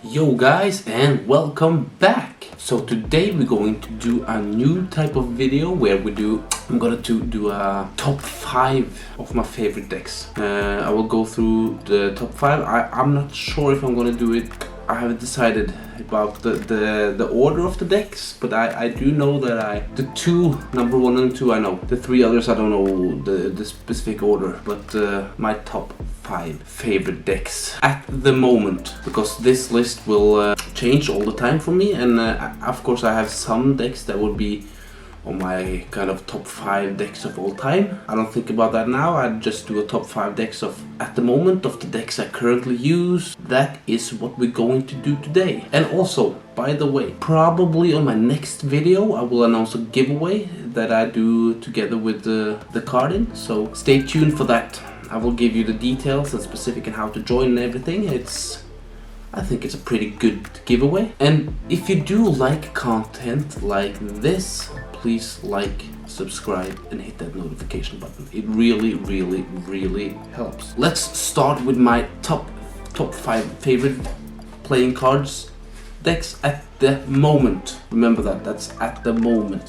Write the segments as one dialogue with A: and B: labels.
A: Yo guys, and welcome back. So today we're going to do a new type of video where I'm gonna do a top 5 of my favorite decks. I will go through the top 5. I'm not sure if I'm gonna do it. I haven't decided about the order of the decks, but I do know that the two, number 1 and 2, I know. The 3 others I don't know the specific order, but my top 5 favorite decks at the moment, because this list will change all the time for me, and of course I have some decks that would be on my kind of top 5 decks of all time. I don't think about that now. I just do a top 5 decks of at the moment of the decks I currently use. That is what we're going to do today. And also, by the way, probably on my next video I will announce a giveaway that I do together with the card in, so stay tuned for that. I will give you the details and specific and how to join and everything. I think it's a pretty good giveaway. And if you do like content like this, please like, subscribe and hit that notification button. It really helps. Let's start with my top 5 favorite playing cards decks at the moment. Remember that's at the moment.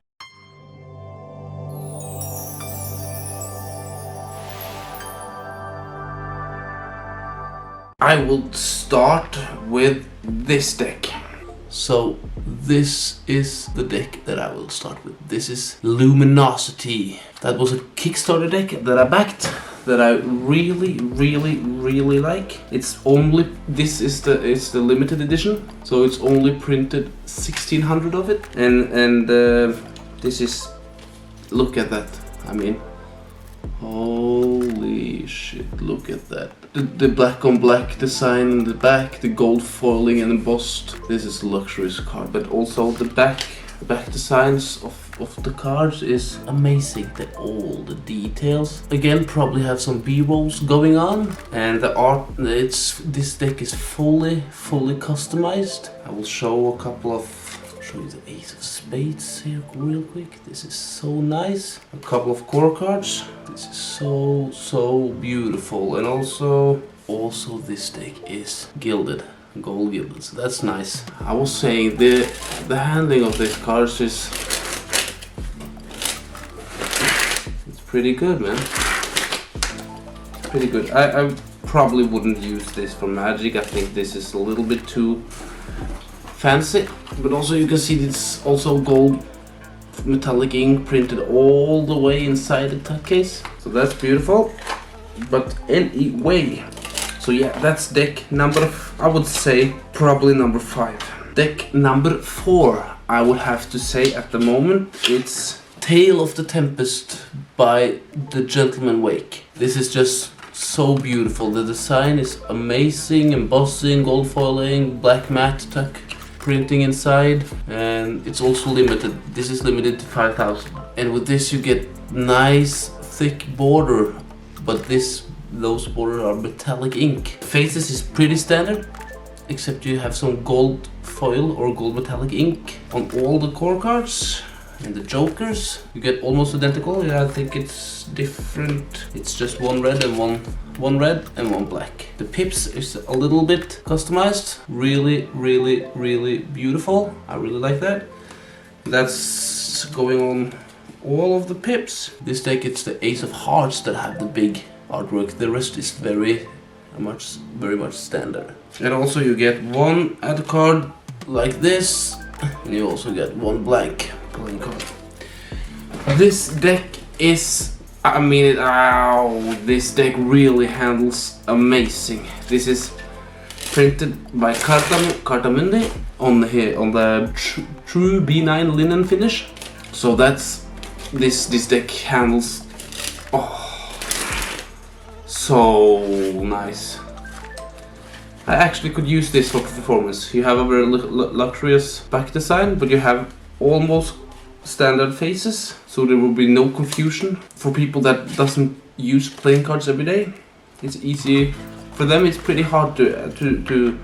A: I will start with this deck. So this is the deck that I will start with. This is Luminosity. That was a Kickstarter deck that I backed, that I really like. It's the limited edition, so it's only printed 1600 of it, and this is, look at that. I mean, holy shit, look at that. The black on black design in the back, the gold foiling and embossed. This is a luxurious card, but also the back designs of the cards is amazing. All the details. Again, probably have some B-rolls going on, and the art. This deck is fully customized. I will show a couple of. Show you the Ace of Spades here real quick. This is so nice. A couple of core cards. This is so beautiful, and also this deck is gilded, gold gilded, so that's nice. I was saying the handling of these cards is pretty good, man. Pretty good. I probably wouldn't use this for Magic. I think this is a little bit too fancy, but also you can see it's also gold metallic ink printed all the way inside the tuck case, so that's beautiful. But anyway, so yeah, that's deck number, I would say probably number 5. Deck number 4, I would have to say at the moment, it's Tale of the Tempest by the Gentleman Wake. This is just so beautiful. The design is amazing, embossing, gold foiling, black matte tuck printing inside, and it's also limited. This is limited to 5,000, and with this you get nice thick border, but those borders are metallic ink. Faces is pretty standard, except you have some gold foil or gold metallic ink on all the core cards. And the jokers you get almost identical. Yeah, I think it's different. It's just one red and one red and one black. The pips is a little bit customized. Really beautiful. I really like that. That's going on all of the pips. This deck, it's the Ace of Hearts that have the big artwork. The rest is very much standard. And also you get one add card like this, and you also get one blank playing card. This deck is, I mean, this deck really handles amazing. This is printed by Cartamundi on the true B9 linen finish. So that's this deck handles so nice. I actually could use this for performance. You have a very luxurious back design, but you have almost standard faces, so there will be no confusion for people that doesn't use playing cards every day. It's easy for them. It's pretty hard to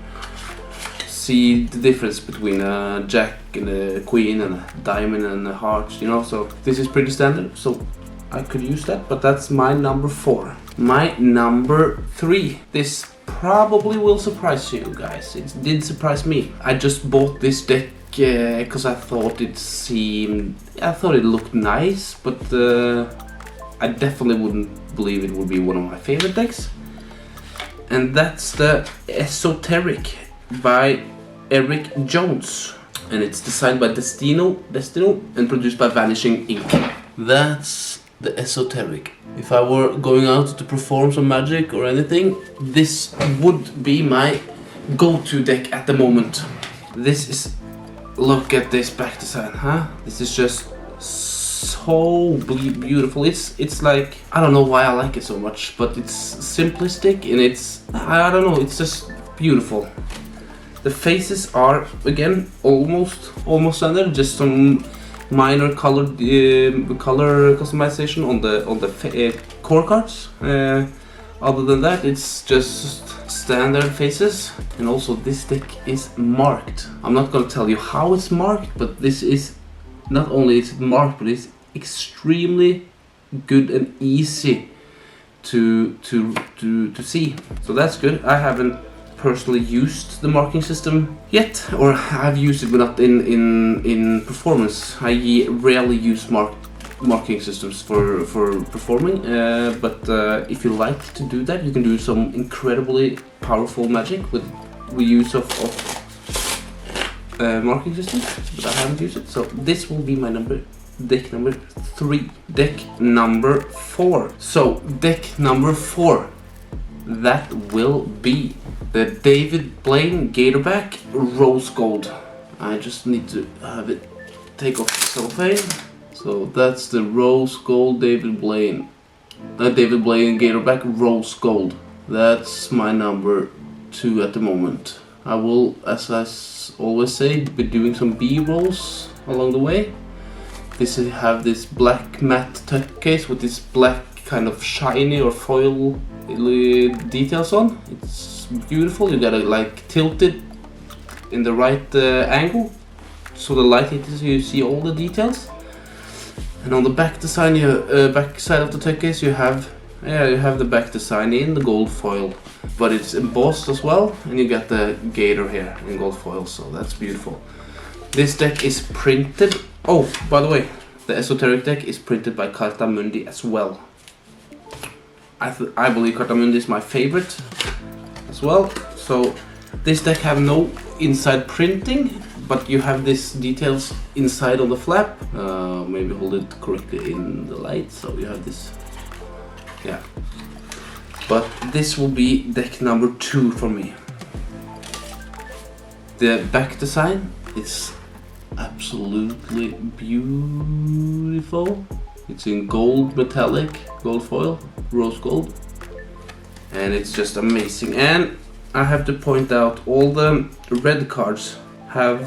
A: see the difference between a jack and a queen and a diamond and a heart, you know. So this is pretty standard, so I could use that, but that's my number 4. My number 3, this probably will surprise you guys. It did surprise me. I just bought this deck because I thought it looked nice, but I definitely wouldn't believe it would be one of my favorite decks. And that's the Esoteric by Eric Jones, and it's designed by Destino and produced by Vanishing Ink. That's the Esoteric. If I were going out to perform some magic or anything, this would be my go-to deck at the moment. This is, look at this back design, huh? This is just so beautiful. It's like, I don't know why I like it so much, but it's simplistic and it's, I don't know, it's just beautiful. The faces are again almost standard, just some minor color customization on the core cards. Other than that, it's just standard faces. And also this deck is marked. I'm not gonna tell you how it's marked, but this is not only is it marked, but it's extremely good and easy to see. So that's good. I haven't personally used the marking system yet, or I've used it but not in performance. I rarely use marking systems for performing, but if you like to do that, you can do some incredibly powerful magic with use of marking systems, but I haven't used it. So this will be my deck number 3. Deck number 4. So deck number 4, that will be the David Blaine Gatorback Rose Gold. I just need to have it take off the cellophane. So that's the Rose Gold David Blaine Gatorback Rose Gold. That's my number 2 at the moment. I will, as I always say, be doing some B-rolls along the way. This have this black matte tuck case with this black kind of shiny or foil details on. It's beautiful. You gotta like tilt it in the right angle so the light hits you see all the details. And on the back design, back side of the tuck case, you have the back design in the gold foil, but it's embossed as well, and you got the gator here in gold foil, so that's beautiful. This deck is printed. Oh, by the way, the Esoteric deck is printed by Carta Mundi as well. I believe Carta Mundi is my favorite as well. So this deck have no inside printing, but you have these details inside on the flap. Maybe hold it correctly in the light. So you have this, yeah. But this will be deck number 2 for me. The back design is absolutely beautiful. It's in gold metallic, gold foil, rose gold, and it's just amazing. And I have to point out, all the red cards have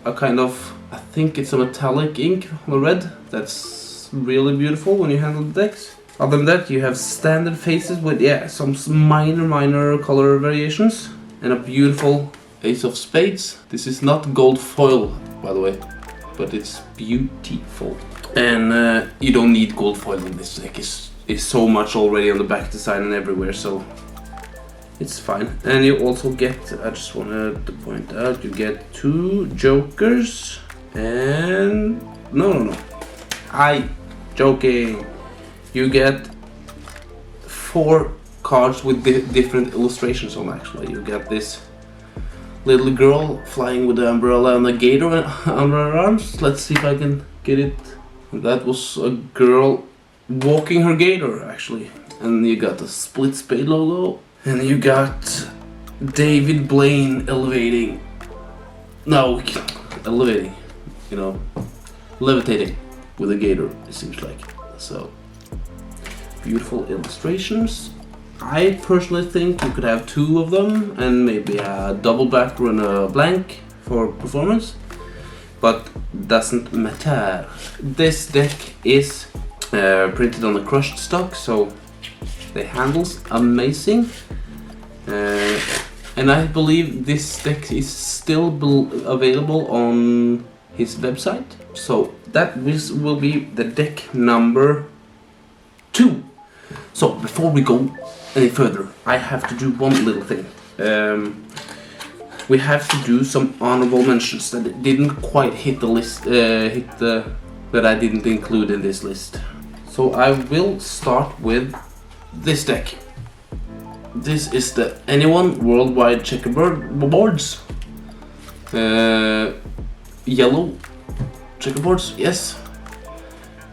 A: a kind of, I think it's a metallic ink on the red. That's really beautiful when you handle the decks. Other than that, you have standard faces with some minor color variations and a beautiful Ace of Spades. This is not gold foil, by the way, but it's beautiful. And you don't need gold foil in this deck. It's so much already on the back design and everywhere, so it's fine. And you also get, I just wanted to point out, you get 2 jokers and no, joking. You get 4 cards with different illustrations on. Actually, you get this little girl flying with the umbrella and a gator under her arms. Let's see if I can get it. That was a girl walking her gator, actually. And you got the Split Spade logo. And you got David Blaine elevating. No, elevating. You know, levitating with a gator, it seems like. So, beautiful illustrations. I personally think you could have 2 of them and maybe a double backer and a blank for performance, but doesn't matter. This deck is printed on a crushed stock, so the handle's amazing. And I believe this deck is still available on his website. So that will be the deck number 2. So before we go any further, I have to do one little thing. we have to do some honorable mentions that didn't quite hit the list, that I didn't include in this list. So I will start with this deck. This is the Anyone Worldwide Checkerboard boards. Yellow checkerboards, yes.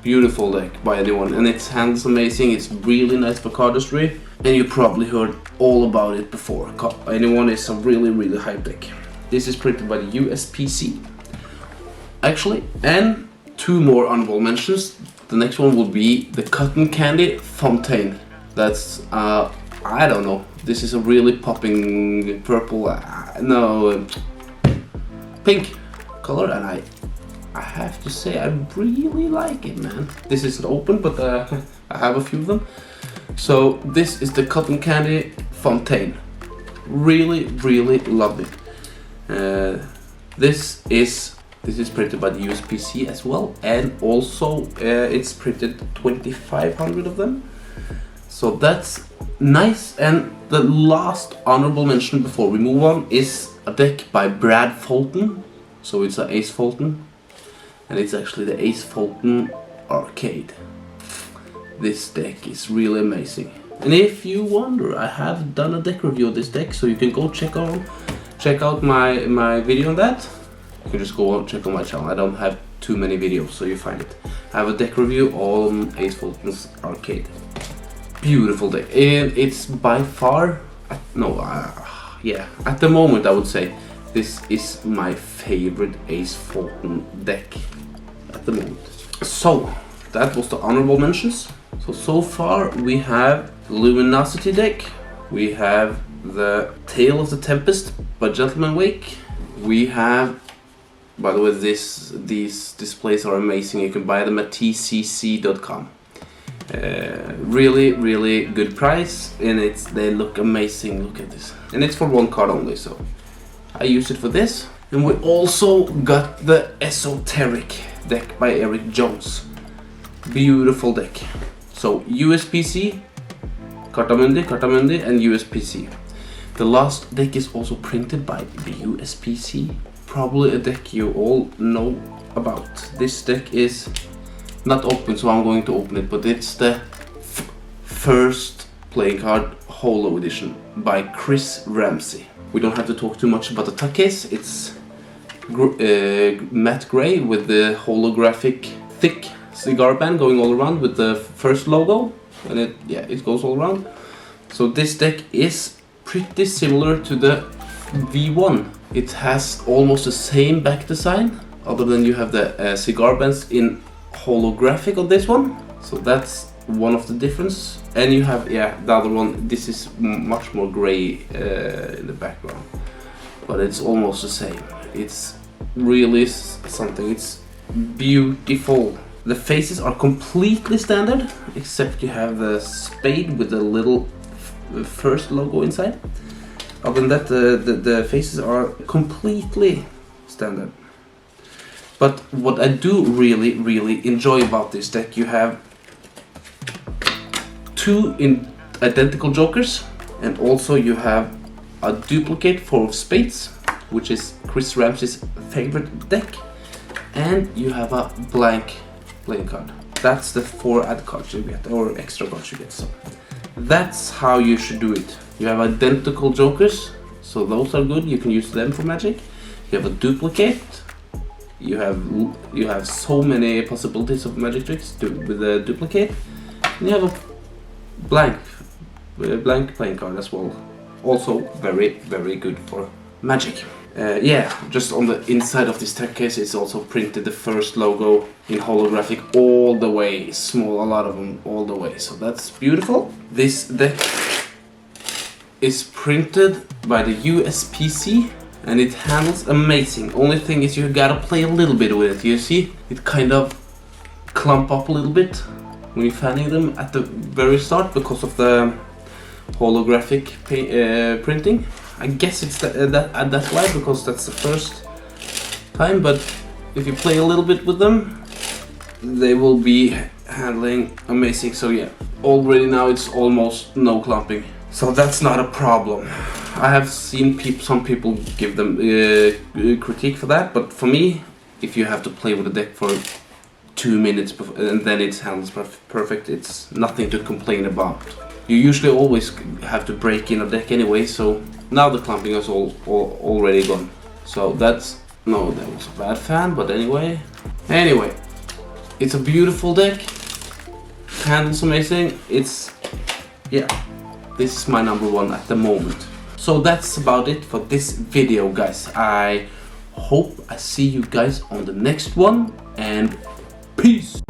A: Beautiful deck by Anyone, and it handles amazing. It's really nice for cardistry, and you probably heard all about it before. Anyone is a really hype deck. This is printed by the USPC, actually, and two more honorable mentions. The next one will be the Cotton Candy Fontaine. That's I don't know. This is a really popping purple, pink color, and I have to say I really like it, man. This isn't open, but I have a few of them. So this is the Cotton Candy Fontaine. Really love it. This is printed by the USPC as well, and also it's printed 2,500 of them. So that's nice. And the last honorable mention before we move on is a deck by Brad Fulton. So it's an Ace Fulton, and it's actually the Ace Fulton Arcade. This deck is really amazing. And if you wonder, I have done a deck review of this deck, so you can go check out my video on that. You can just go and check on my channel. I don't have too many videos, so you find it. I have a deck review on Ace Fulton's Arcade. Beautiful deck, and it's by far, yeah, at the moment I would say this is my favorite Ace Fulton deck at the moment. So that was the honorable mentions. So far we have Luminosity deck, we have the Tale of the Tempest by Gentleman Wake, we have, by the way, these displays are amazing. You can buy them at tcc.com. Really good price, and they look amazing. Look at this, and it's for one card only, so I use it for this. And we also got the Esoteric deck by Eric Jones. Beautiful deck. So USPC, Cartamundi, and USPC. The last deck is also printed by the USPC. Probably a deck you all know about. This deck is not open, so I'm going to open it, but it's the first playing card Holo edition by Chris Ramsay. We don't have to talk too much about the tuck case. It's matte gray with the holographic thick cigar band going all around with the first logo, and it goes all around. So this deck is pretty similar to the V1. It has almost the same back design, other than you have the cigar bands in holographic on this one. So that's one of the difference. And you have the other one. This is much more gray in the background, but it's almost the same. It's really something. It's beautiful. The faces are completely standard, except you have the spade with the little first logo inside. Other than that, the faces are completely standard. But what I do really enjoy about this deck, you have two identical jokers, and also you have a duplicate for spades, which is Chris Ramsay's favorite deck, and you have a blank playing card. That's the 4 add cards you get, or extra cards you get. So that's how you should do it. You have identical jokers, so those are good. You can use them for Magic. You have a duplicate. You have so many possibilities of magic tricks with a duplicate. And you have a blank playing card as well. Also very good for Magic. Just on the inside of this deck case, it's also printed the first logo in holographic all the way, small, a lot of them all the way. So that's beautiful. This deck is printed by the USPC. And it handles amazing. Only thing is you gotta play a little bit with it. You see, it kind of clump up a little bit when you're fanning them at the very start because of the holographic printing. I guess it's that's why, because that's the first time. But if you play a little bit with them, they will be handling amazing. So yeah, already now it's almost no clumping. So that's not a problem. I have seen some people give them critique for that, but for me, if you have to play with a deck for 2 minutes and then it handles perfect, it's nothing to complain about. You usually always have to break in a deck anyway, so now the clumping is already gone. So that was a bad fan, but anyway, it's a beautiful deck. Handles amazing. This is my number one at the moment. So that's about it for this video, guys. I hope I see you guys on the next one, and peace.